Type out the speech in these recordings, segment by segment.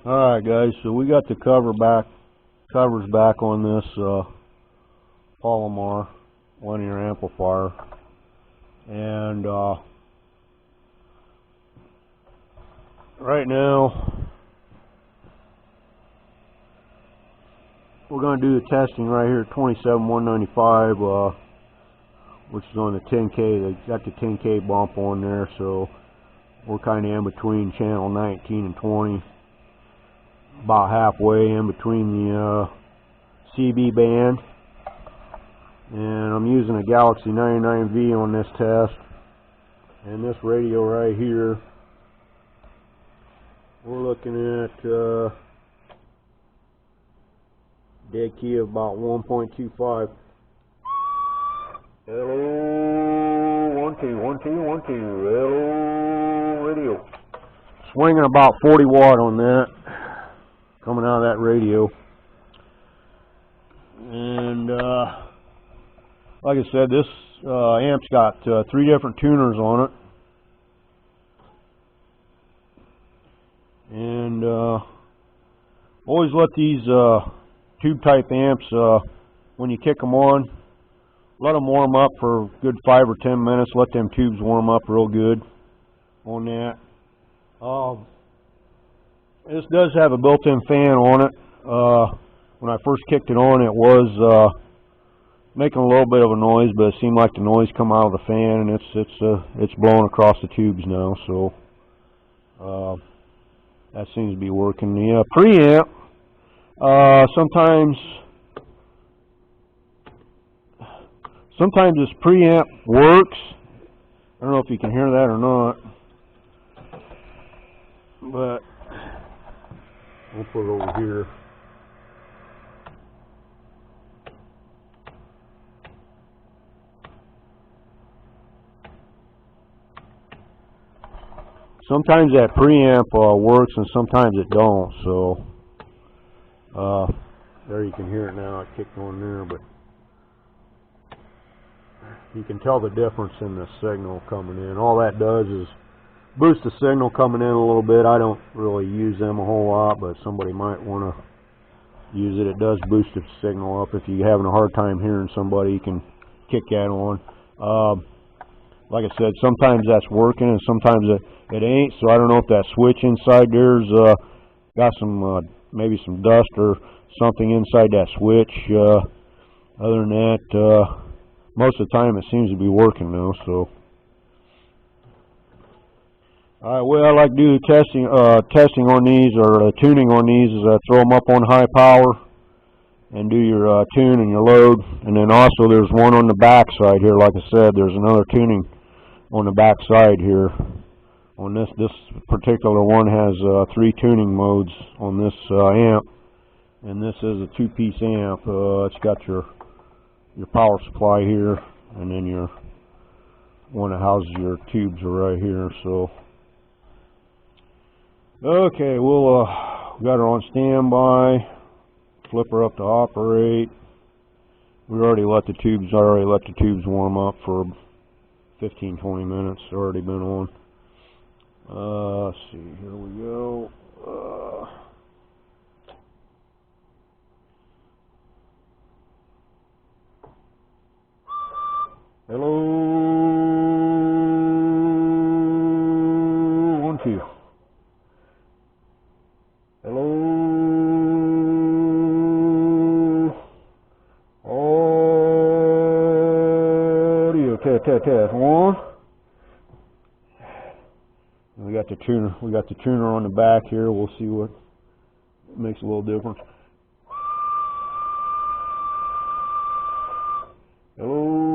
Alright guys, so we got the covers back on this palomar linear amplifier, and right now we're going to do the testing right here at 27,195, which is on the 10K. They got the 10K bump on there, so we're kind of in between channel 19 and 20. About halfway in between the CB band, and I'm using a Galaxy 99V on this test. And this radio right here, we're looking at dead key of about 1.25. Hello, 1 2 1 2 1 2. Hello, radio. Swinging about 40 watt on that, coming out of that radio. And like I said, this amp's got 3 different tuners on it, and always let these tube type amps, when you kick them on, let them warm up for a good 5 or 10 minutes. Let them tubes warm up real good on that. This does have a built-in fan on it. When I first kicked it on, it was making a little bit of a noise, but it seemed like the noise come out of the fan, and it's blowing across the tubes now. So that seems to be working. The preamp, sometimes this preamp works. I don't know if you can hear that or not, but we'll put it over here. Sometimes that preamp works and sometimes it don't, so there you can hear it now. It kicked on there, but you can tell the difference in the signal coming in. All that does is boost the signal coming in a little bit. I don't really use them a whole lot, but somebody might want to use it. It does boost the signal up. If you're having a hard time hearing somebody, you can kick that on. Like I said, sometimes that's working and sometimes it ain't, so I don't know if that switch inside there's got some maybe some dust or something inside that switch. Other than that, most of the time it seems to be working now. So alright, well, I like to do the testing on these, or tuning on these, is throw them up on high power and do your tune and your load. And then also there's one on the back side here. Like I said, there's another tuning on the back side here. On this particular one has 3 tuning modes on this amp, and this is a 2-piece amp. It's got your power supply here, and then your one that houses your tubes are right here. So okay, we'll got her on standby. Flip her up to operate. I already let the tubes warm up for 15-20 minutes. Already been on. Let's see, here we go. Hello, 1 2. Hello, audio, test 1. We got the tuner. We got the tuner on the back here. We'll see what makes a little difference. Hello,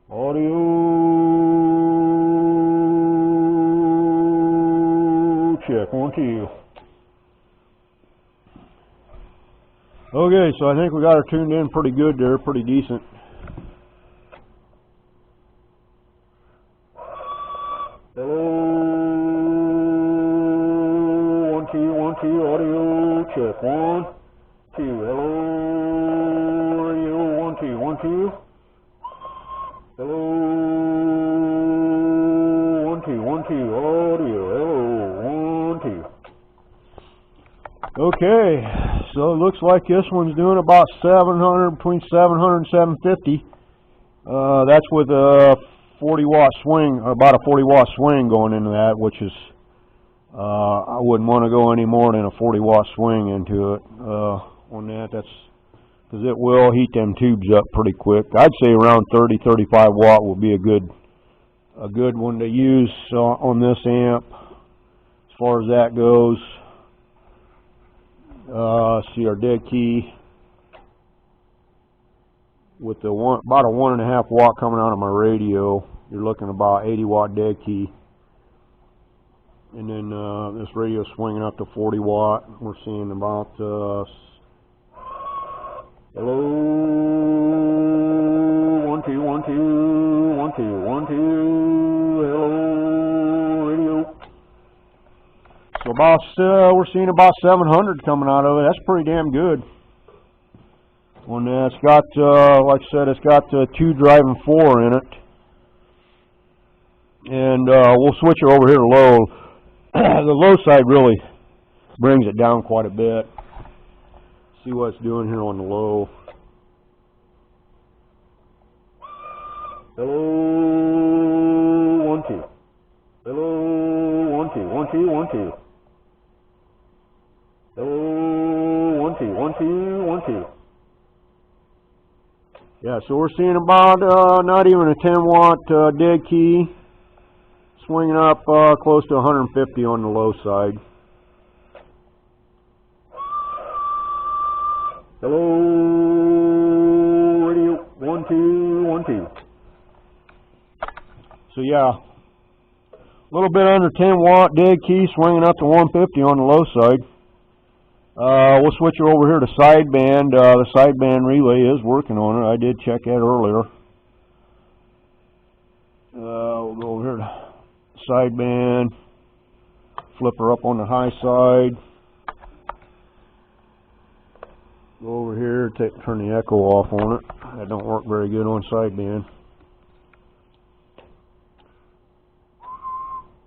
audio, check 1 2. Okay, so I think we got her tuned in pretty good there, pretty decent. Hello, 1 2 1 2, audio, check 1 2. Hello, radio, 1 2 1 2. Hello, 1 2 1 2, audio, hello, Okay, so it looks like this one's doing about 700, between 700 and 750. That's with a 40 watt swing, about a 40 watt swing going into that, which is, I wouldn't want to go any more than a 40 watt swing into it on that. That's because it will heat them tubes up pretty quick. I'd say around 30, 35 watt will be a good one to use on this amp as far as that goes. See our dead key with the about a 1.5 watt coming out of my radio. You're looking about 80 watt dead key, and then this radio swinging up to 40 watt. We're seeing about hello, 1 2 1 2 1 2 1 2. Hello, radio. So about we're seeing about 700 coming out of it. That's pretty damn good. On that, it's got like I said, it's got 2 driving 4 in it, and we'll switch it over here to low. The low side really brings it down quite a bit. See what it's doing here on the low. Hello, 1 2. Hello, 1 2 1 2 1 2. Hello, 1 2 1 2 1 2. Yeah, so we're seeing about not even a 10 watt dead key, swinging up close to 150 on the low side. Hello, radio, 1 2 1 2. So yeah, a little bit under 10 watt dead key, swinging up to 150 on the low side. We'll switch it over here to sideband. The sideband relay is working on it. I did check that earlier. We'll go over here to sideband, flip her up on the high side. Go over here, turn the echo off on it. That don't work very good on sideband.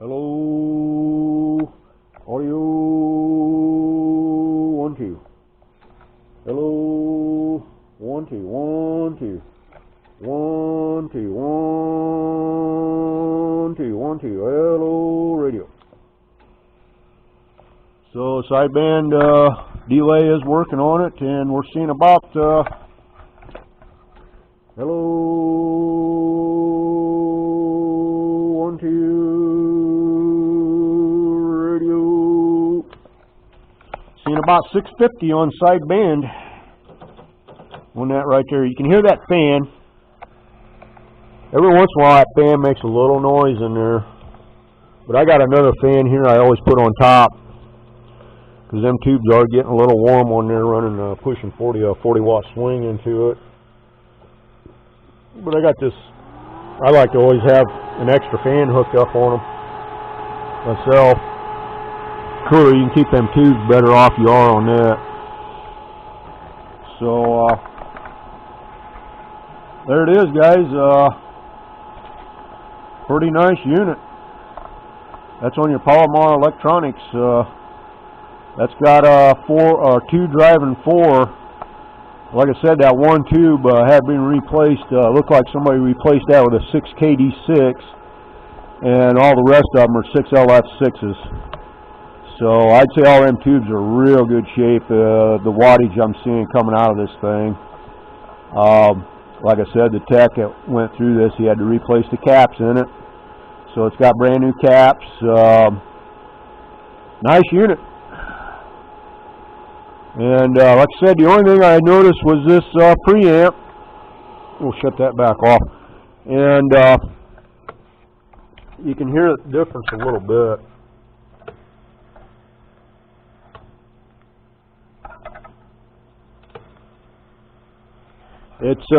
Hello, audio, 1 2. Hello, 1 2 1 2 1 2 1 2 1 2. Hello, radio. So sideband delay is working on it, and we're seeing about hello, 1 2. Seeing about 650 on sideband on that right there. You can hear that fan. Every once in a while that fan makes a little noise in there. But I got another fan here I always put on top, because them tubes are getting a little warm on there, running pushing 40 watt swing into it. But I got this, I like to always have an extra fan hooked up on them myself. Cooler, you can keep them tubes better off you are on that. So there it is, guys. Pretty nice unit. That's on your Palomar Electronics. That's got 2 driving 4. Like I said, that one tube had been replaced. Looked like somebody replaced that with a 6KD6, and all the rest of them are 6LF6s. So I'd say all them tubes are real good shape. The wattage I'm seeing coming out of this thing. Like I said, the tech that went through this, he had to replace the caps in it. So it's got brand new caps. Nice unit. And like I said, the only thing I noticed was this preamp. We'll shut that back off. And you can hear the difference a little bit. It's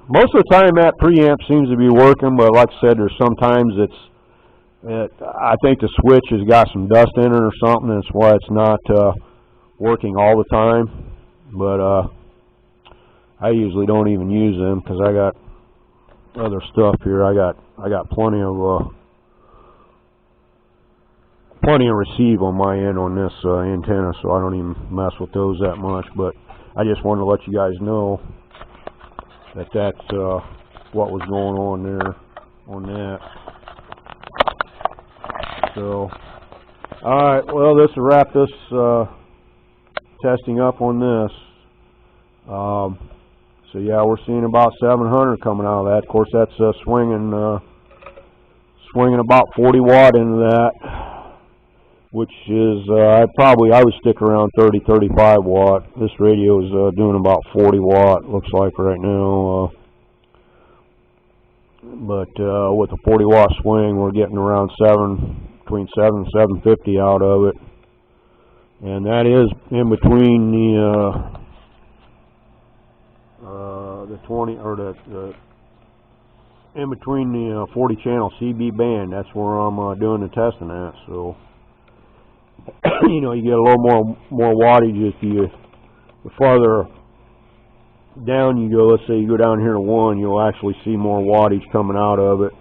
most of the time that preamp seems to be working, but like I said, there's sometimes I think the switch has got some dust in it or something. That's why it's not working all the time. But I usually don't even use them because I got other stuff here. I got plenty of plenty of receive on my end on this antenna, so I don't even mess with those that much. But I just wanted to let you guys know that that's what was going on there on that. So, alright, well, this will wrap this testing up on this. So yeah, we're seeing about 700 coming out of that. Of course, that's swinging about 40 watt into that, which is I would stick around 30-35 watt. This radio is doing about 40 watt, looks like right now. But with a 40 watt swing, we're getting around between 7 and 750 out of it, and that is in between the 20 or the in between the 40 channel CB band. That's where I'm doing the testing at. So you know, you get a little more wattage if the farther down you go. Let's say you go down here to 1, you'll actually see more wattage coming out of it.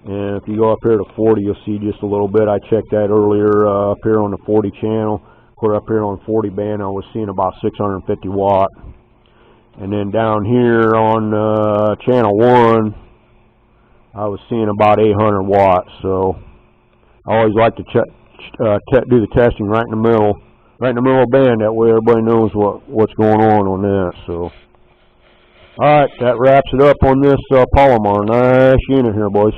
And if you go up here to 40, you'll see just a little bit. I checked that earlier up here on the 40 channel. Put up here on 40 band, I was seeing about 650 watt. And then down here on channel 1, I was seeing about 800 watts. So I always like to do the testing right in the middle of the band. That way everybody knows what's going on that. So, all right, that wraps it up on this palomar. Nice unit here, boys.